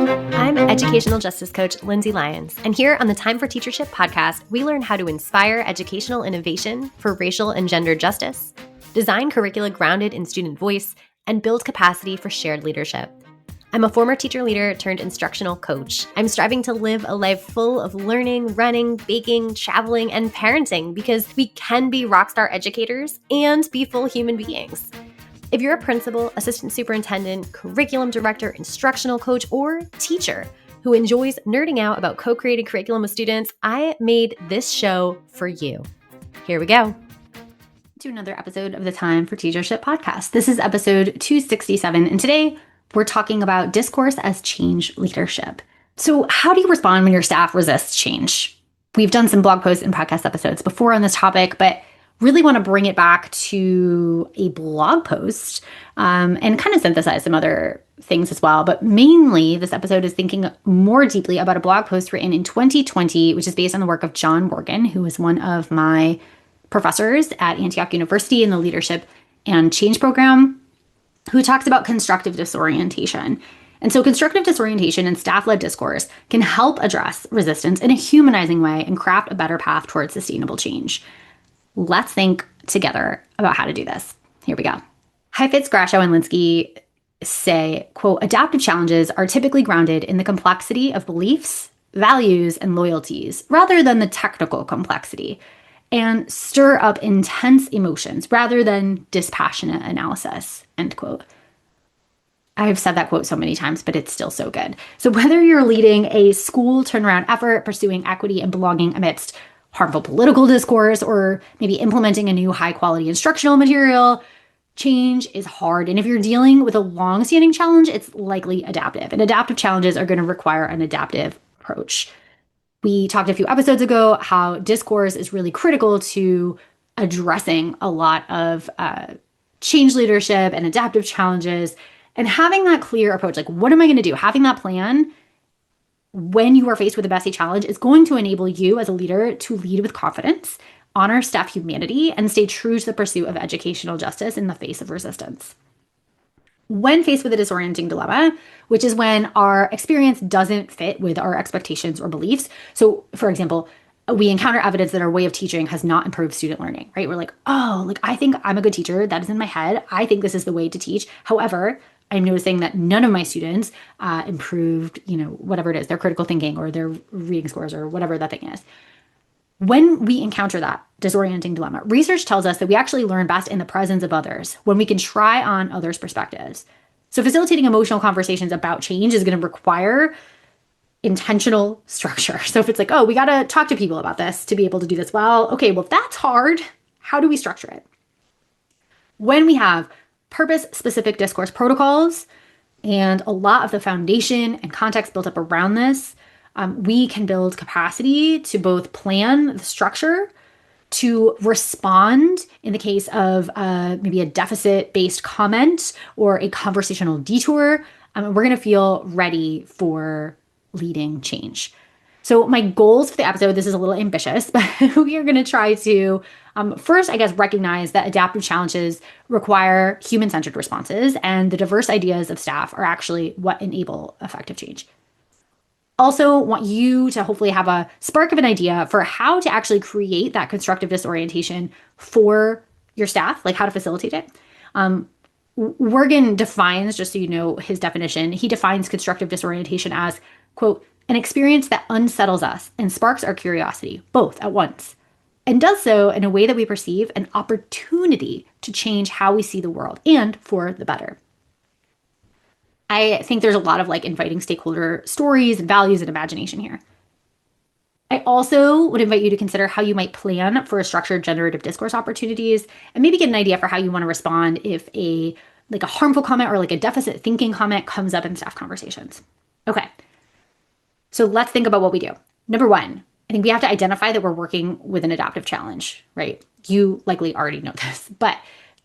I'm educational justice coach Lindsay Lyons, and here on the Time for Teachership podcast, we learn how to inspire educational innovation for racial and gender justice, design curricula grounded in student voice, and build capacity for shared leadership. I'm a former teacher leader turned instructional coach. I'm striving to live a life full of learning, running, baking, traveling, and parenting because we can be rockstar educators and be full human beings. If you're a principal, assistant superintendent, curriculum director, instructional coach, or teacher who enjoys nerding out about co-creating curriculum with students, I made this show for you. Here we go. To another episode of the Time for Teachership podcast. This is episode 267, and today we're talking about discourse as change leadership. So how do you respond when your staff resists change? We've done some blog posts and podcast episodes before on this topic, but really want to bring it back to a blog post and kind of synthesize some other things as well. But mainly, this episode is thinking more deeply about a blog post written in 2020, which is based on the work of John Morgan, who is one of my professors at Antioch University in the Leadership and Change program, who talks about constructive disorientation. And so constructive disorientation and staff-led discourse can help address resistance in a humanizing way and craft a better path towards sustainable change. Let's think together about how to do this. Here we go. Heifetz, Grashow, and Linsky say, quote, adaptive challenges are typically grounded in the complexity of beliefs, values, and loyalties rather than the technical complexity, and stir up intense emotions rather than dispassionate analysis, end quote. I've said that quote so many times, but it's still so good. So whether you're leading a school turnaround effort, pursuing equity and belonging amidst harmful political discourse, or maybe implementing a new high-quality instructional material, change is hard. And if you're dealing with a long-standing challenge, it's likely adaptive. And adaptive challenges are going to require an adaptive approach. We talked a few episodes ago how discourse is really critical to addressing a lot of change leadership and adaptive challenges, and having that clear approach, like what am I going to do? Having that plan when you are faced with a messy challenge is going to enable you as a leader to lead with confidence, honor staff humanity, and stay true to the pursuit of educational justice in the face of resistance. When faced with a disorienting dilemma, which is when our experience doesn't fit with our expectations or beliefs. So, for example, we encounter evidence that our way of teaching has not improved student learning, right? We're like, oh, like I think I'm a good teacher. That is in my head. I think this is the way to teach. However, I'm noticing that none of my students improved, whatever it is, their critical thinking or their reading scores or whatever that thing is. When we encounter that disorienting dilemma, research tells us that we actually learn best in the presence of others, when we can try on others' perspectives. So facilitating emotional conversations about change is going to require intentional structure. So if it's like, oh, we got to talk to people about this to be able to do this well, okay, well, that's hard. How do we structure it? When we have purpose-specific discourse protocols and a lot of the foundation and context built up around this, we can build capacity to both plan the structure, to respond in the case of maybe a deficit-based comment or a conversational detour. We're going to feel ready for leading change. So my goals for the episode, this is a little ambitious, but we are going to try to first, I guess, recognize that adaptive challenges require human-centered responses, and the diverse ideas of staff are actually what enable effective change. Also want you to hopefully have a spark of an idea for how to actually create that constructive disorientation for your staff, like how to facilitate it. Wergen defines, just so you know his definition, he defines constructive disorientation as, quote, an experience that unsettles us and sparks our curiosity, both at once, and does so in a way that we perceive an opportunity to change how we see the world and for the better. I think there's a lot of inviting stakeholder stories and values and imagination here. I also would invite you to consider how you might plan for a structured generative discourse opportunities and maybe get an idea for how you want to respond if a harmful comment or a deficit thinking comment comes up in staff conversations. Okay, so let's think about what we do. Number one, I think we have to identify that we're working with an adaptive challenge, right? You likely already know this, but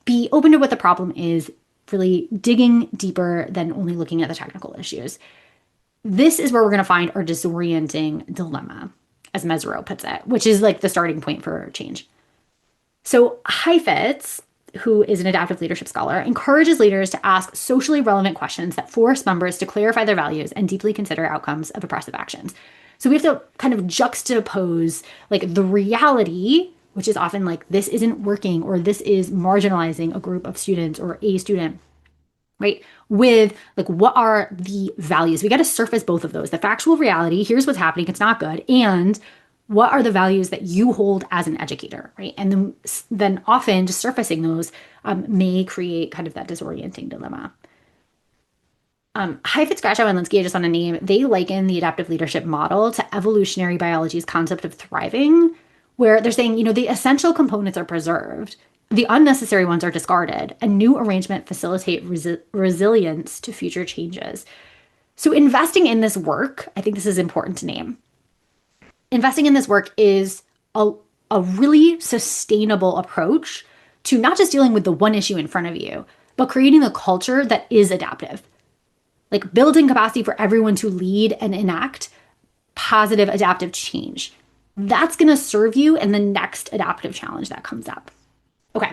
be open to what the problem is, really digging deeper than only looking at the technical issues. This is where we're going to find our disorienting dilemma, as Mesereau puts it, which is the starting point for change. So Heifetz who is an adaptive leadership scholar, encourages leaders to ask socially relevant questions that force members to clarify their values and deeply consider outcomes of oppressive actions. So we have to kind of juxtapose like the reality, which is often like this isn't working or this is marginalizing a group of students or a student, right? With like, what are the values? We got to surface both of those. The factual reality, here's what's happening, it's not good. And what are the values that you hold as an educator, right? And then often just surfacing those may create kind of that disorienting dilemma. Heifetz, Grashow, and Linsky, I just want to name, they liken the adaptive leadership model to evolutionary biology's concept of thriving, where they're saying, the essential components are preserved, the unnecessary ones are discarded, and new arrangement facilitate resilience to future changes. So investing in this work, I think this is important to name. Investing in this work is a really sustainable approach to not just dealing with the one issue in front of you, but creating a culture that is adaptive. Like building capacity for everyone to lead and enact positive adaptive change. That's going to serve you in the next adaptive challenge that comes up. Okay,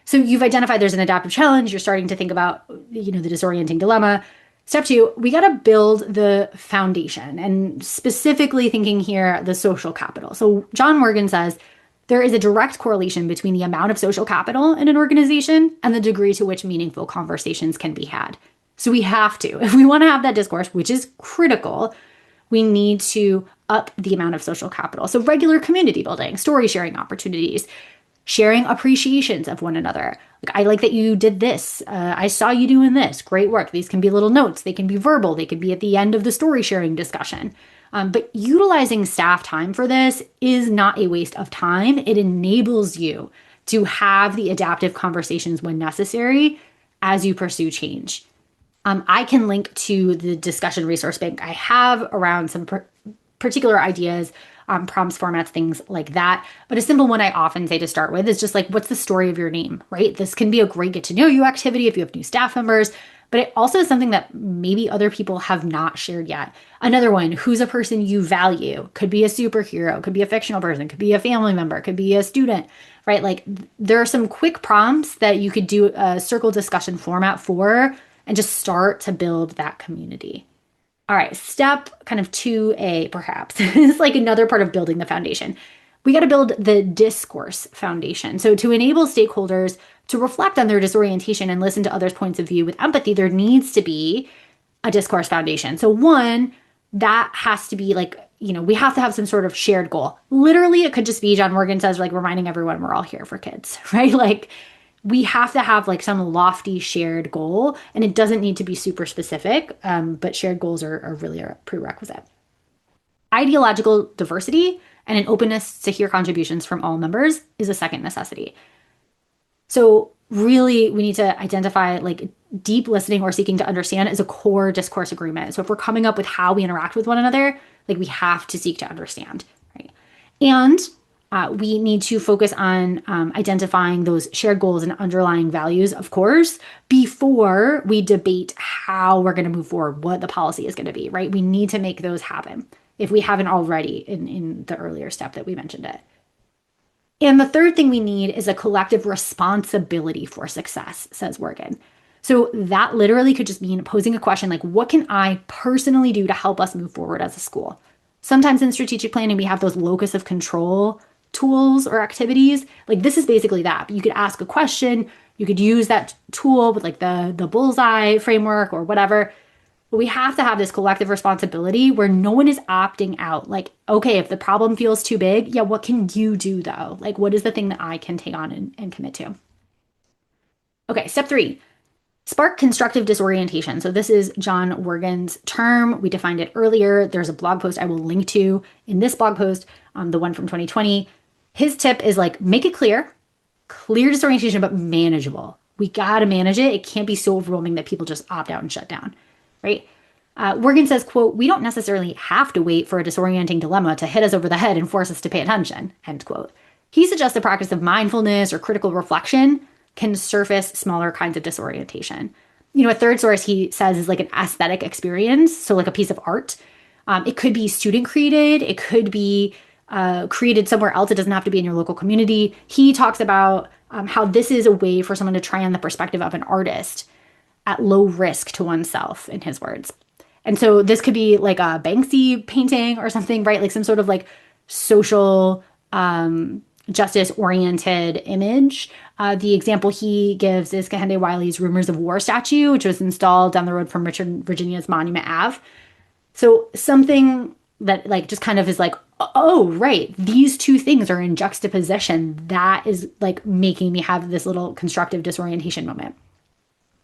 so you've identified there's an adaptive challenge. You're starting to think about, the disorienting dilemma. Step 2, we got to build the foundation, and specifically thinking here, the social capital. So John Morgan says there is a direct correlation between the amount of social capital in an organization and the degree to which meaningful conversations can be had. So we have to, if we want to have that discourse, which is critical, we need to up the amount of social capital. So regular community building, story sharing opportunities, sharing appreciations of one another. Like, I like that you did this. I saw you doing this. Great work. These can be little notes. They can be verbal. They can be at the end of the story sharing discussion. But utilizing staff time for this is not a waste of time. It enables you to have the adaptive conversations when necessary as you pursue change. I can link to the discussion resource bank I have around some particular ideas, prompts, formats, things like that. But a simple one I often say to start with is just like, what's the story of your name, right? This can be a great get to know you activity if you have new staff members, but it also is something that maybe other people have not shared yet. Another one, who's a person you value? Could be a superhero, could be a fictional person, could be a family member, could be a student, right? Like there are some quick prompts that you could do a circle discussion format for and just start to build that community. All right, step kind of 2A, perhaps, is like another part of building the foundation. We got to build the discourse foundation. So to enable stakeholders to reflect on their disorientation and listen to others' points of view with empathy, there needs to be a discourse foundation. So one, that has to be like, we have to have some sort of shared goal. Literally, it could just be, John Morgan says, like reminding everyone we're all here for kids, right? Like we have to have like some lofty shared goal, and it doesn't need to be super specific, but shared goals are really a prerequisite. Ideological diversity and an openness to hear contributions from all members is a second necessity. So really, we need to identify like deep listening or seeking to understand as a core discourse agreement. So if we're coming up with how we interact with one another, like we have to seek to understand, right? And we need to focus on identifying those shared goals and underlying values, of course, before we debate how we're going to move forward, what the policy is going to be, right? We need to make those happen if we haven't already in the earlier step that we mentioned it. And the third thing we need is a collective responsibility for success, says Morgan. So that literally could just mean posing a question like, what can I personally do to help us move forward as a school? Sometimes in strategic planning, we have those locus of control tools or activities. Like this is basically that. But you could ask a question, you could use that tool with like the bullseye framework or whatever. But we have to have this collective responsibility where no one is opting out. Like, okay, if the problem feels too big, yeah, what can you do though? Like, what is the thing that I can take on and commit to? Okay, step 3, spark constructive disorientation. So this is John Wergen's term. We defined it earlier. There's a blog post I will link to in this blog post, the one from 2020. His tip is like, make it clear disorientation, but manageable. We got to manage it. It can't be so overwhelming that people just opt out and shut down, right? Wergen says, quote, we don't necessarily have to wait for a disorienting dilemma to hit us over the head and force us to pay attention, end quote. He suggests the practice of mindfulness or critical reflection can surface smaller kinds of disorientation. A third source he says is like an aesthetic experience. So like a piece of art. It could be student created. It could be created somewhere else. It doesn't have to be in your local community. He talks about how this is a way for someone to try on the perspective of an artist at low risk to oneself, in his words. And so this could be like a Banksy painting or something, right? Like some sort of like social justice-oriented image. The example he gives is Kehinde Wiley's Rumors of War statue, which was installed down the road from Richard Virginia's Monument Ave. So something that like just kind of is like, oh, right, these two things are in juxtaposition. That is like making me have this little constructive disorientation moment.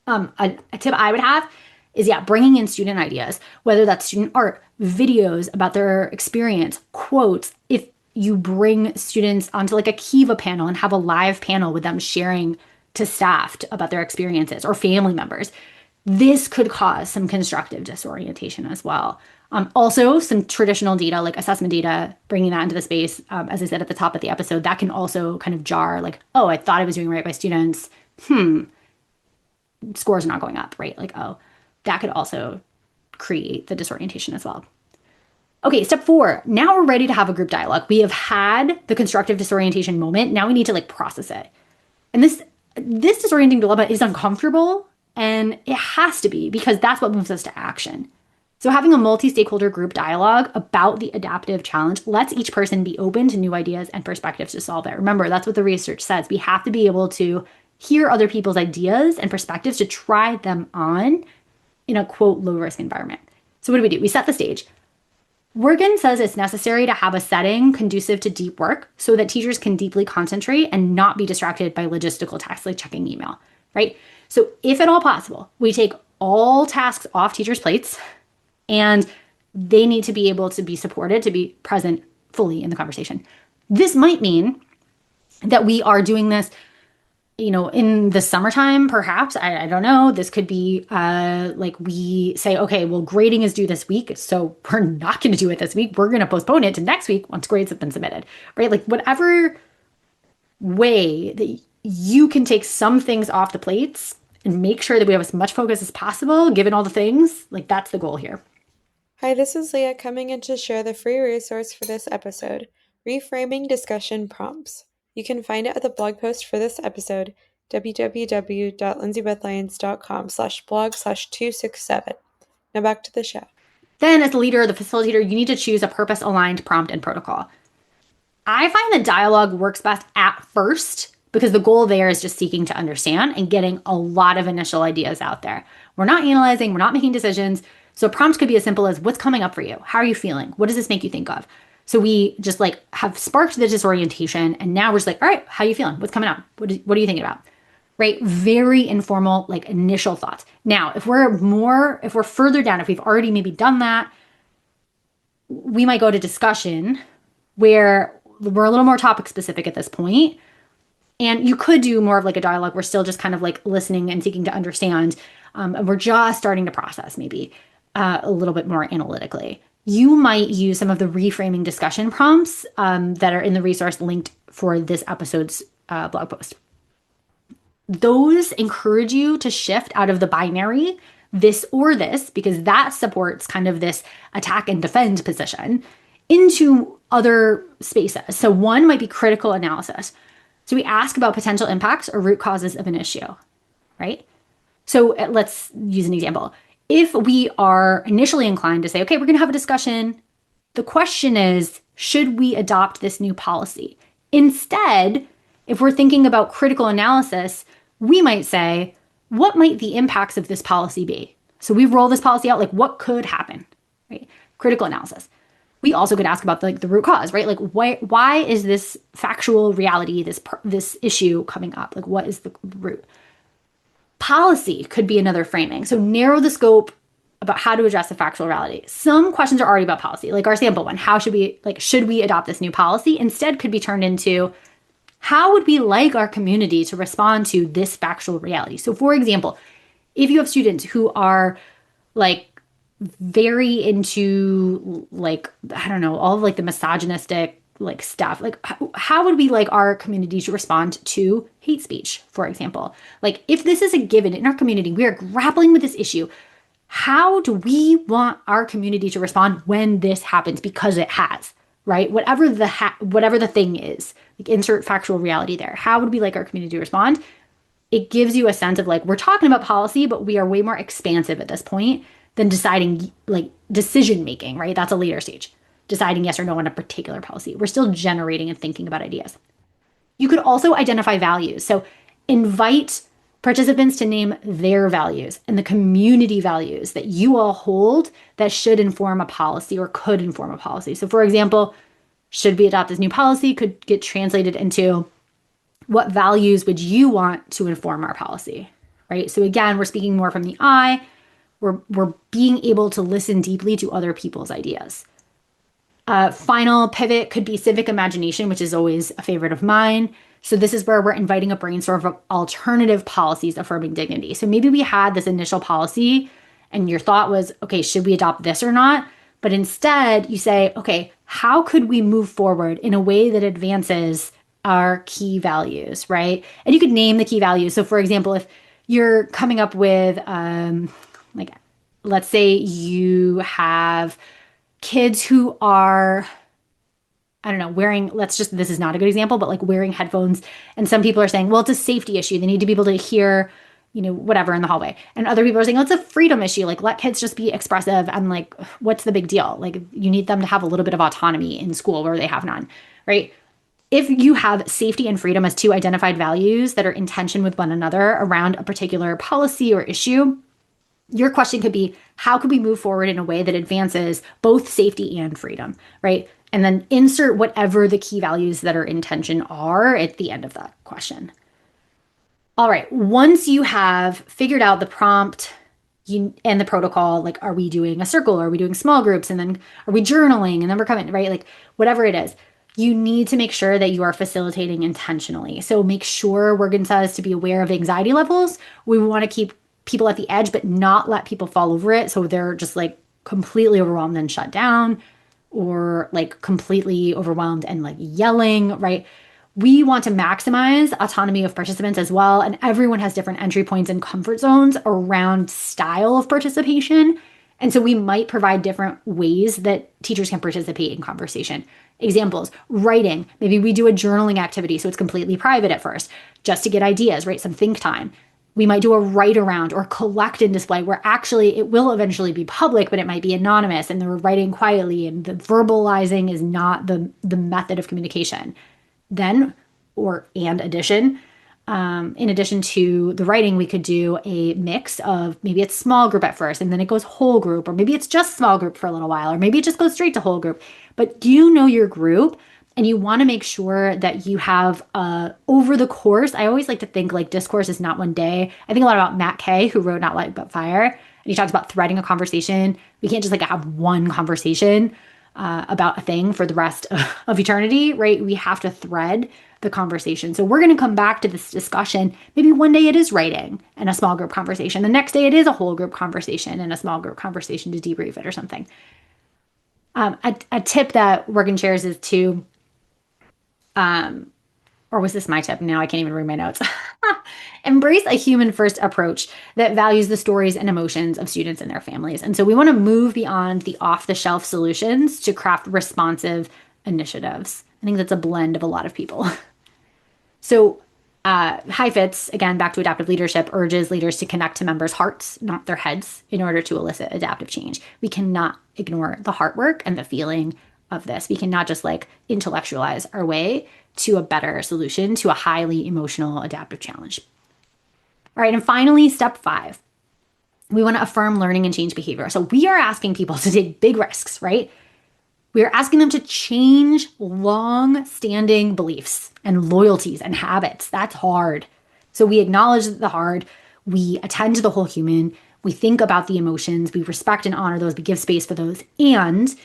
A tip I would have is, bringing in student ideas, whether that's student art, videos about their experience, quotes. If you bring students onto like a Kiva panel and have a live panel with them sharing to staff about their experiences or family members, this could cause some constructive disorientation as well. Also, some traditional data like assessment data, bringing that into the space, as I said at the top of the episode, that can also kind of jar like, oh, I thought I was doing right by students. Scores not going up, right? Like, oh, that could also create the disorientation as well. Okay, step 4. Now we're ready to have a group dialogue. We have had the constructive disorientation moment. Now we need to like process it. And this disorienting dilemma is uncomfortable, and it has to be, because that's what moves us to action. So having a multi-stakeholder group dialogue about the adaptive challenge lets each person be open to new ideas and perspectives to solve it. Remember, that's what the research says. We have to be able to hear other people's ideas and perspectives to try them on in a, quote, low-risk environment. So what do? We set the stage. Wergen says it's necessary to have a setting conducive to deep work so that teachers can deeply concentrate and not be distracted by logistical tasks like checking email, right? So if at all possible, we take all tasks off teachers' plates, and they need to be able to be supported, to be present fully in the conversation. This might mean that we are doing this, in the summertime, perhaps. I don't know. This could be like we say, okay, well, grading is due this week, so we're not going to do it this week. We're going to postpone it to next week once grades have been submitted, right? Like whatever way that you can take some things off the plates and make sure that we have as much focus as possible, given all the things, like that's the goal here. Hi, this is Leah coming in to share the free resource for this episode, Reframing Discussion Prompts. You can find it at the blog post for this episode, www.lindsaybethlyons.com/blog/267. Now back to the show. Then as the leader or the facilitator, you need to choose a purpose-aligned prompt and protocol. I find that dialogue works best at first because the goal there is just seeking to understand and getting a lot of initial ideas out there. We're not analyzing, we're not making decisions. So prompts could be as simple as, what's coming up for you? How are you feeling? What does this make you think of? So we just like have sparked the disorientation, and now we're just like, all right, how are you feeling? What's coming up? What are you thinking about? Right? Very informal, like initial thoughts. Now, if we're further down, if we've already maybe done that, we might go to discussion where we're a little more topic specific at this point. And you could do more of like a dialogue. We're still just kind of like listening and seeking to understand. And we're just starting to process maybe a little bit more analytically. You might use some of the reframing discussion prompts that are in the resource linked for this episode's blog post. Those encourage you to shift out of the binary, this or this, because that supports kind of this attack and defend position, into other spaces. So one might be critical analysis. So we ask about potential impacts or root causes of an issue, right? So let's use an example. If we are initially inclined to say, okay, we're going to have a discussion, the question is, should we adopt this new policy? Instead, if we're thinking about critical analysis, we might say, what might the impacts of this policy be? So we roll this policy out, like what could happen, right? Critical analysis. We also could ask about the root cause, right? Like why is this factual reality, this issue coming up? Like what is the root? Policy could be another framing. So narrow the scope about how to address the factual reality. Some questions are already about policy, like our sample one. Should we adopt this new policy? Instead could be turned into, how would we like our community to respond to this factual reality? So for example, if you have students who are like very into like, I don't know, all of like the misogynistic like stuff, like how would we like our community to respond to hate speech, for example? Like if this is a given in our community, we are grappling with this issue, how do we want our community to respond when this happens? Because it has, right? Whatever the thing is, like insert factual reality there. How would we like our community to respond? It gives you a sense of like, we're talking about policy, but we are way more expansive at this point than deciding like decision making, right? That's a later stage. Deciding yes or no on a particular policy. We're still generating and thinking about ideas. You could also identify values. So invite participants to name their values and the community values that you all hold that should inform a policy or could inform a policy. So for example, should we adopt this new policy could get translated into what values would you want to inform our policy, right? So again, we're speaking more from the I. We're being able to listen deeply to other people's ideas. Final pivot could be civic imagination, which is always a favorite of mine. So this is where we're inviting a brainstorm of alternative policies affirming dignity. So maybe we had this initial policy and your thought was, okay, should we adopt this or not? But instead you say, okay, how could we move forward in a way that advances our key values, right? And you could name the key values. So for example, if you're coming up with, like, let's say you have kids who are, I don't know, wearing, this is not a good example, but like wearing headphones. And some people are saying, well, it's a safety issue. They need to be able to hear, whatever in the hallway. And other people are saying, well, it's a freedom issue. Like, let kids just be expressive. And like, what's the big deal? Like, you need them to have a little bit of autonomy in school where they have none, right? If you have safety and freedom as two identified values that are in tension with one another around a particular policy or issue, your question could be, how could we move forward in a way that advances both safety and freedom, right? And then insert whatever the key values that are in tension are at the end of that question. All right, once you have figured out the prompt and the protocol, like, are we doing a circle? Are we doing small groups? And then are we journaling? And then we're coming, right? Like, whatever it is, you need to make sure that you are facilitating intentionally. So make sure, Wergen says, to be aware of anxiety levels. We want to keep people at the edge, but not let people fall over it. So they're just like completely overwhelmed and shut down, or like completely overwhelmed and like yelling, right? We want to maximize autonomy of participants as well. And everyone has different entry points and comfort zones around style of participation. And so we might provide different ways that teachers can participate in conversation. Examples, writing. Maybe we do a journaling activity, so it's completely private at first, just to get ideas, right? Some think time. We might do a write around or collect and display where actually it will eventually be public, but it might be anonymous and they're writing quietly and the verbalizing is not the method of communication. Then, in addition to the writing, we could do a mix of maybe it's small group at first and then it goes whole group, or maybe it's just small group for a little while, or maybe it just goes straight to whole group. But do you know your group? And you want to make sure that you have over the course, I always like to think like discourse is not one day. I think a lot about Matt Kay, who wrote Not Light But Fire. And he talks about threading a conversation. We can't just like have one conversation about a thing for the rest of eternity, right? We have to thread the conversation. So we're going to come back to this discussion. Maybe one day it is writing and a small group conversation. The next day it is a whole group conversation and a small group conversation to debrief it or something. A tip that Wergen shares is to, or was this my tip? Now I can't even read my notes. Embrace a human-first approach that values the stories and emotions of students and their families. And so we want to move beyond the off-the-shelf solutions to craft responsive initiatives. I think that's a blend of a lot of people. So HiFITS, again, back to adaptive leadership, urges leaders to connect to members' hearts, not their heads, in order to elicit adaptive change. We cannot ignore the heart work and the feeling of this. We cannot just like intellectualize our way to a better solution to a highly emotional adaptive challenge. All right, and finally, step 5. We want to affirm learning and change behavior. So we are asking people to take big risks, right? We are asking them to change long-standing beliefs and loyalties and habits. That's hard. So we acknowledge the hard. We attend to the whole human. We think about the emotions. We respect and honor those. We give space for those. And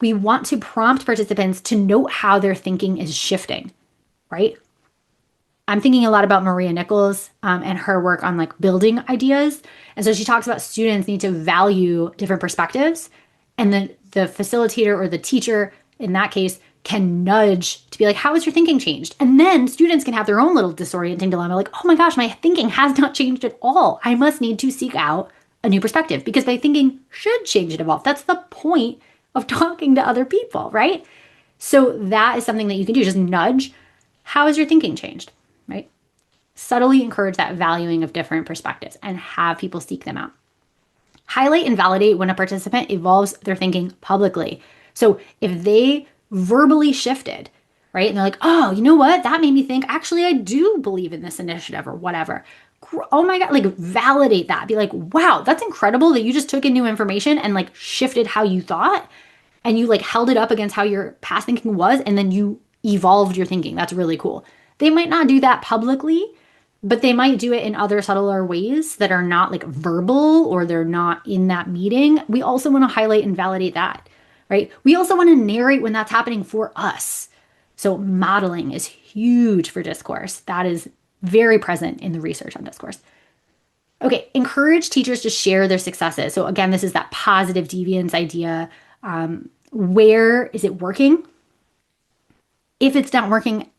we want to prompt participants to note how their thinking is shifting, right? I'm thinking a lot about Maria Nichols and her work on like building ideas. And so she talks about students need to value different perspectives. And then the facilitator or the teacher, in that case, can nudge to be like, how has your thinking changed? And then students can have their own little disorienting dilemma, like, oh my gosh, my thinking has not changed at all. I must need to seek out a new perspective because my thinking should change and evolve. That's the point of talking to other people, right? So that is something that you can do. Just nudge. How has your thinking changed, right? Subtly encourage that valuing of different perspectives and have people seek them out. Highlight and validate when a participant evolves their thinking publicly. So if they verbally shifted, right? And they're like, oh, you know what? That made me think, actually, I do believe in this initiative or whatever. Oh my God, like validate that. Be like, wow, that's incredible that you just took in new information and like shifted how you thought and you like held it up against how your past thinking was. And then you evolved your thinking. That's really cool. They might not do that publicly, but they might do it in other subtler ways that are not like verbal or they're not in that meeting. We also want to highlight and validate that, right? We also want to narrate when that's happening for us. So modeling is huge for discourse. That is very present in the research on discourse. Okay, encourage teachers to share their successes. So again, this is that positive deviance idea. Where is it working? If it's not working,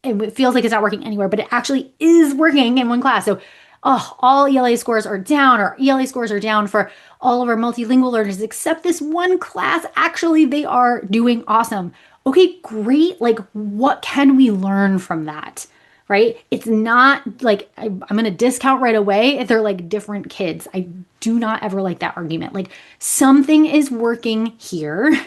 it feels like it's not working anywhere, but it actually is working in one class. So, all ELA scores are down, or ELA scores are down for all of our multilingual learners, except this one class. Actually, they are doing awesome. Okay, great. Like, what can we learn from that? Right? It's not like I'm going to discount right away if they're like different kids. I do not ever like that argument. Like, something is working here.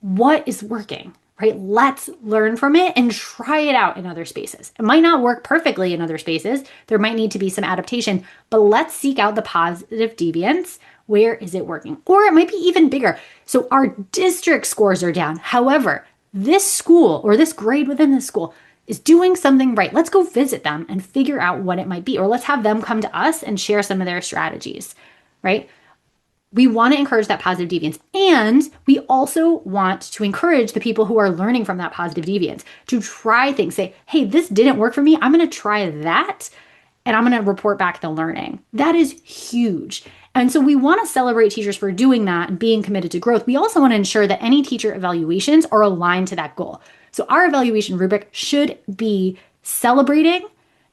What is working? Right? Let's learn from it and try it out in other spaces. It might not work perfectly in other spaces. There might need to be some adaptation, but let's seek out the positive deviance. Where is it working? Or it might be even bigger. So our district scores are down. However, this school or this grade within this school is doing something right. Let's go visit them and figure out what it might be. Or let's have them come to us and share some of their strategies, right? We want to encourage that positive deviance. And we also want to encourage the people who are learning from that positive deviance to try things. Say, hey, this didn't work for me. I'm going to try that. And I'm going to report back the learning. That is huge. And so we want to celebrate teachers for doing that and being committed to growth. We also want to ensure that any teacher evaluations are aligned to that goal. So our evaluation rubric should be celebrating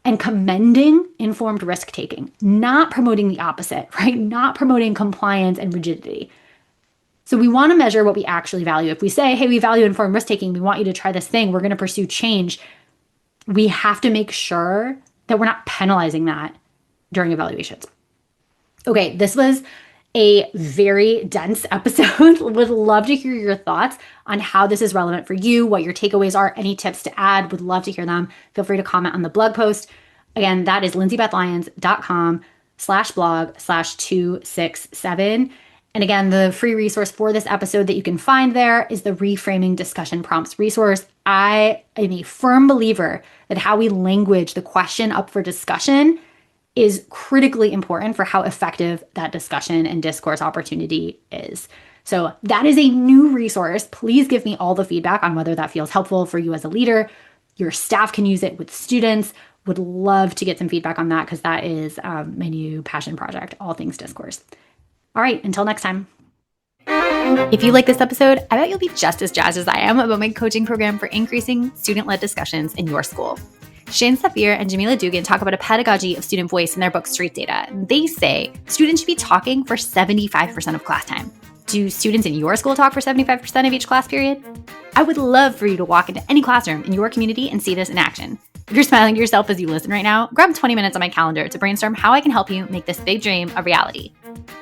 and commending informed risk-taking, not promoting the opposite, right? Not promoting compliance and rigidity. So we want to measure what we actually value. If we say, hey, we value informed risk-taking, we want you to try this thing, we're going to pursue change, we have to make sure that we're not penalizing that during evaluations. Okay, this was a very dense episode. Would love to hear your thoughts on how this is relevant for you, what your takeaways are, any tips to add. Would love to hear them. Feel free to comment on the blog post. Again, that is lindsaybethlyons.com/blog/267. And again, the free resource for this episode that you can find there is the Reframing Discussion Prompts resource. I am a firm believer that how we language the question up for discussion is critically important for how effective that discussion and discourse opportunity is. So that is a new resource. Please give me all the feedback on whether that feels helpful for you as a leader. Your staff can use it with students. Would love to get some feedback on that because that is my new passion project, all things discourse. All right, until next time. If you like this episode, I bet you'll be just as jazzed as I am about my coaching program for increasing student-led discussions in your school. Shane Safir and Jamila Dugan talk about a pedagogy of student voice in their book, Street Data. They say students should be talking for 75% of class time. Do students in your school talk for 75% of each class period? I would love for you to walk into any classroom in your community and see this in action. If you're smiling to yourself as you listen right now, grab 20 minutes on my calendar to brainstorm how I can help you make this big dream a reality.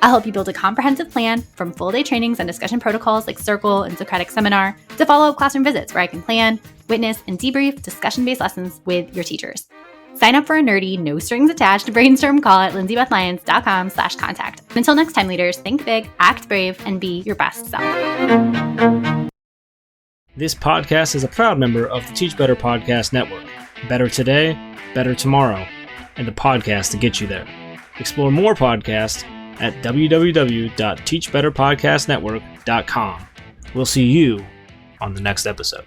I'll help you build a comprehensive plan from full-day trainings and discussion protocols like Circle and Socratic Seminar to follow-up classroom visits where I can plan, witness, and debrief discussion-based lessons with your teachers. Sign up for a nerdy, no-strings-attached brainstorm call at lindsaybethlyons.com/contact. Until next time, leaders, think big, act brave, and be your best self. This podcast is a proud member of the Teach Better Podcast Network. Better today, better tomorrow, and the podcast to get you there. Explore more podcasts at www.teachbetterpodcastnetwork.com. We'll see you on the next episode.